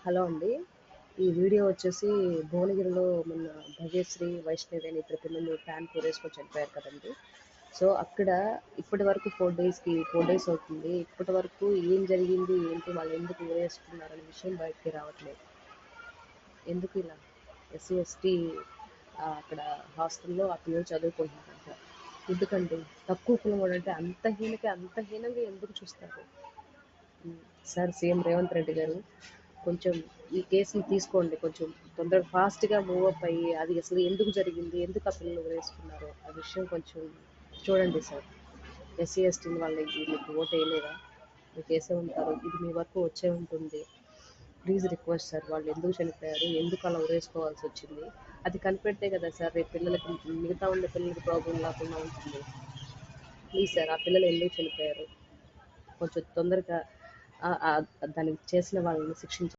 Hello అండి. ఈ video వచ్చేసి భువనగిరిలో మొన్న భవ్యశ్రీ, వైష్ణవి అని ఇద్దరు పిల్లలు ఫ్యాన్ కూరేసుకొని చనిపోయారు కదండి. సో అక్కడ ఇప్పటి వరకు 4 డేస్ అవుతుంది. ఇప్పటి వరకు ఏం జరిగింది, ఏంటి, వాళ్ళు ఎందుకు ఊరేసుకున్నారు అనే విషయం బయటికి రావట్లేదు. ఎందుకు ఇలా? ఎస్సీ ఎస్టీ అక్కడ హాస్టల్లో ఆ పిల్లలు చదువుకుంటున్నారంట. ఎందుకండి తక్కువ కులం వాడు అంటే అంత హీనంగా ఎందుకు చూస్తారు? సార్ సీఎం రేవంత్ రెడ్డి గారు కొంచెం ఈ కేసుని తీసుకోండి, కొంచెం తొందరగా ఫాస్ట్గా మూవ్ అప్ అయ్యి అది అసలు ఎందుకు జరిగింది, ఎందుకు ఆ పిల్లలు వేసుకున్నారు ఆ విషయం కొంచెం చూడండి సార్. ఎస్సీ ఎస్టీని వాళ్ళకి మీకు ఓటు వేయలేదా? మీకు వేసే ఉంటారు, ఇది మీ వరకు వచ్చే ఉంటుంది. ప్లీజ్ రిక్వెస్ట్ సార్, వాళ్ళు ఎందుకు చనిపోయారు, ఎందుకు అలా ఉరేసుకోవాల్సి వచ్చింది, అది కనిపెడితే కదా సార్ రేపు పిల్లలకి, మిగతా ఉండే పిల్లలకి ప్రాబ్లం లేకుండా ఉంటుంది. ప్లీజ్ సార్, ఆ పిల్లలు ఎందుకు చనిపోయారు కొంచెం తొందరగా దానికి చేసిన వాళ్ళని శిక్షించాలి.